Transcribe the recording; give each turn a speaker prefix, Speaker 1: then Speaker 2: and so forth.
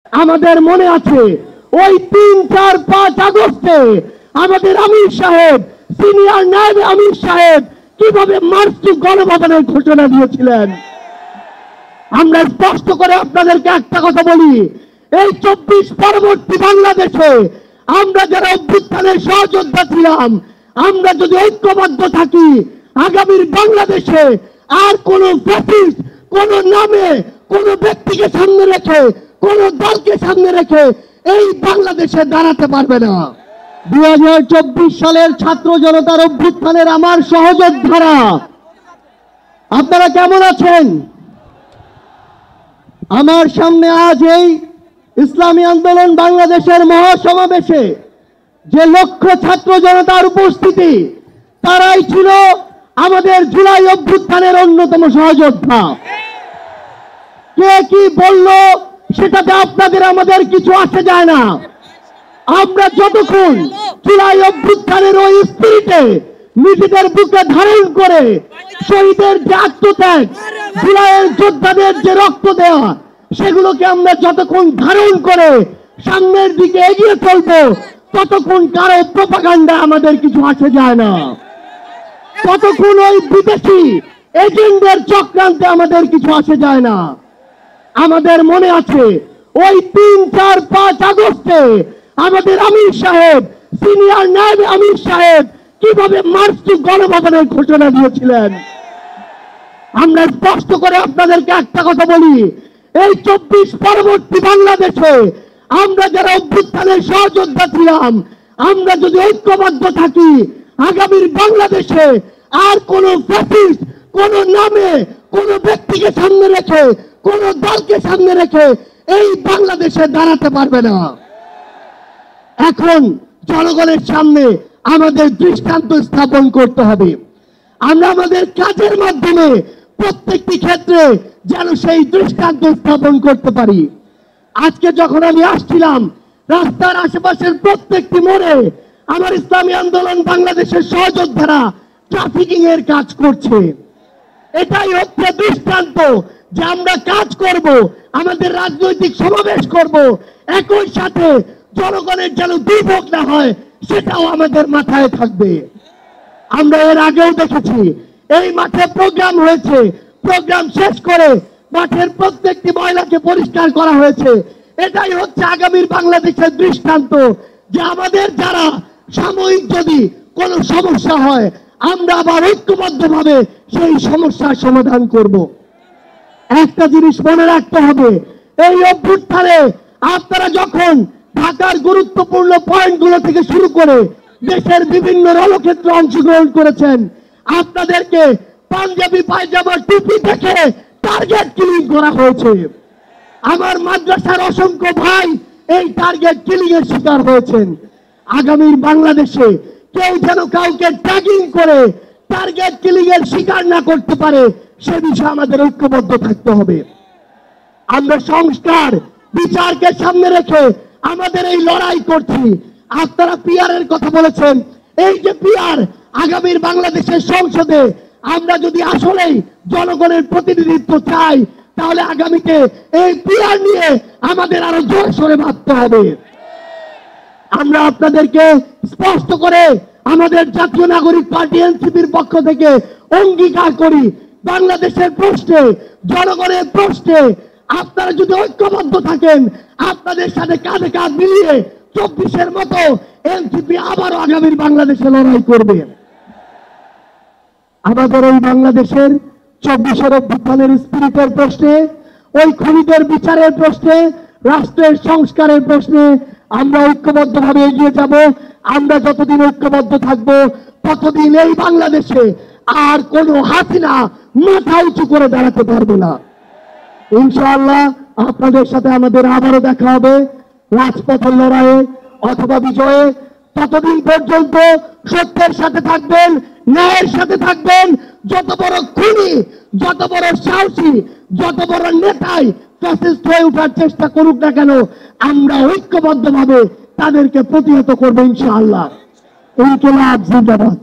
Speaker 1: আমাদের মনে আছে ওই 3, 4, 5 আগস্টে আমাদের আমির সাহেব, সিনিয়র নায়েব আমির সাহেব কিভাবে মার্চ টু গণভবনের ঘোষণা দিয়েছিলেন। আমরা স্পষ্ট করে আপনাদেরকে একটা কথা বলি, এই 24 পরবর্তী বাংলাদেশে আমরা যারা অভ্যুত্থানের সহযোদ্ধা ছিলাম, আমরা যদি ঐক্যবদ্ধ থাকি, আগামীর বাংলাদেশে আর কোন ফ্যাসিস্ট কোন নামে কোন ব্যক্তিকে সামনে রেখে কোন দলকে সামনে রেখে এই বাংলাদেশে দাঁড়াতে পারবে না। 2024 সালের ছাত্র জনতার অভ্যুত্থানের আমার সহযোদ্ধারা, আপনারা কেমন আছেন? আমার সামনে আজ এই ইসলামী আন্দোলন বাংলাদেশের মহাসমাবেশে যে লক্ষ ছাত্র জনতার উপস্থিতি, তারাই ছিল আমাদের জুলাই অভ্যুত্থানের অন্যতম সহযোদ্ধা। কে কি বলল সেটাতে আপনাদের আমাদের কিছু আসে যায় না। আমরা যতক্ষণ জুলাই অভ্যুত্থানের ওই স্পিরিটে নিজেদের বুকে ধারণ করে শহীদের যে আত্মত্যাগ, জুলাইয়ের যোদ্ধাদের যে রক্ত দেওয়া, সেগুলোকে আমরা যতক্ষণ ধারণ করে সামনের দিকে এগিয়ে চলবো, ততক্ষণ কারো প্রোপাগান্ডা আমাদের কিছু আসে যায় না। ততক্ষণ ওই বিদেশি এজেন্টদের চক্রান্তে আমাদের কিছু আসে যায় না। আমাদের মনে আছে ওই 3, 4, 5 আগস্টে আমাদের আমির সাহেব, সিনিয়র নায়েব আমির সাহেব কিভাবে মার্চ টু গণভবনের ঘোষণা দিয়েছিলেন। আমরা স্পষ্ট করে আপনাদেরকে একটা কথা বলি, এই 24 পরবর্তী বাংলাদেশে আমরা যারা অভ্যুত্থানের সহযোদ্ধা ছিলাম, আমরা যদি ঐক্যবদ্ধ থাকি, আগামীর বাংলাদেশে আর কোন ফ্যাসিস্ট কোন নামে কোন ব্যক্তিকে সামনে রেখে কোন দলকে সামনে রেখে এই বাংলাদেশে দাঁড়াতে পারবে না। এখন জনগণের সামনে আমাদের দৃষ্টান্ত স্থাপন করতে হবে। আমরা আমাদের কাজের মাধ্যমে প্রত্যেকটি ক্ষেত্রে যেন সেই দৃষ্টান্ত স্থাপন করতে পারি। আজকে যখন আমি আসছিলাম, রাস্তার আশেপাশের প্রত্যেকটি মোড়ে আমার ইসলামী আন্দোলন বাংলাদেশের সহযোদ্ধারা ট্রাফিকিং এর কাজ করছে। এটাই হচ্ছে দৃষ্টান্ত যে আমরা কাজ করব, আমাদের রাজনৈতিক সমাবেশ করব, একই সাথে জনগণের যেন দুর্ভোগ না হয় সেটাও আমাদের মাথায় থাকবে। আমরা এর আগেও দেখেছি এই মাঠে প্রোগ্রাম হয়েছে, প্রোগ্রাম শেষ করে মাঠের প্রত্যেকটি ময়লাকে পরিষ্কার করা হয়েছে। এটাই হচ্ছে আগামীর বাংলাদেশের দৃষ্টান্ত যে আমাদের যারা সাময়িক যদি কোনো সমস্যা হয়, আমরা আবার ঐক্যবদ্ধভাবে সেই সমস্যার সমাধান করব। একটা জিনিস মনে রাখতে হবে, এই অভ্যুত্থানে আপনারা যখন ঢাকার গুরুত্বপূর্ণ পয়েন্টগুলো থেকে শুরু করে দেশের বিভিন্ন রণক্ষেত্রে অংশগ্রহণ করেছেন, আপনাদেরকে পাঞ্জাবি পায়জামা টুপি থেকে টার্গেট কিলিং করা হয়েছে। আমার মাদ্রাসার অসংখ্য ভাই এই টার্গেট কিলিং এর শিকার হয়েছেন। আগামীর বাংলাদেশে কেউ যেন কাউকে ট্যাগিং করে টার্গেট কিলিং এর শিকার না করতে পারে, সে বিষয়ে আমাদের ঐক্যবদ্ধ থাকতে হবে। আমরা সংস্কার বিচারকে সামনে রেখে আমাদের এই লড়াই করছি। আপনারা পিআর এর কথা বলেছেন, এই যে পিআর, আগামীর বাংলাদেশের সংসদে আমরা যদি আসলেই জনগণের প্রতিনিধিত্ব চাই, তাহলে আগামীতে এই পিআর নিয়ে আমাদের আরো জোরসোরে ভাবতে হবে। আমরা আপনাদেরকে স্পষ্ট করে আমাদের জাতীয় নাগরিক পার্টি এনসিপির পক্ষ থেকে অঙ্গীকার করি, বাংলাদেশের প্রশ্নে, জনগণের প্রশ্নে আপনারা যদি ঐক্যবদ্ধ থাকেন, আপনাদের সাথে কাঁধে কাঁধ মিলিয়ে 24-এর মতো এনসিপি আবারও আগামীর বাংলাদেশে লড়াই করবে। আমাদের এই বাংলাদেশের 24-এর অভ্যুত্থানের স্পিরিটের প্রশ্নে, ওই খুনিদের বিচারের প্রশ্নে, রাষ্ট্রের সংস্কারের প্রশ্নে আমরা ঐক্যবদ্ধভাবে এগিয়ে যাব। আমরা যতদিন ঐক্যবদ্ধ থাকবো, ততদিন এই বাংলাদেশে আর কোনো হাসিনা মাথা উঁচু করে দাঁড়াতে পারবে না। ইনশাআল্লাহ আপনাদের সাথে আমাদের আবারও দেখা হবে রাজপথের লড়াইয়ে অথবা বিজয়ে। ততদিন পর্যন্ত সত্যের সাথে থাকবেন, ন্যায়ের সাথে থাকবেন। যত বড় খুনি, যত বড় সাহসী, যত বড় নেতাই ফ্যাসিস্ট হয়ে ওঠার চেষ্টা করুক না কেন, আমরা ঐক্যবদ্ধভাবে তাদেরকে প্রতিহত করবো ইনশাআল্লাহ। ইনকিলাব জিন্দাবাদ।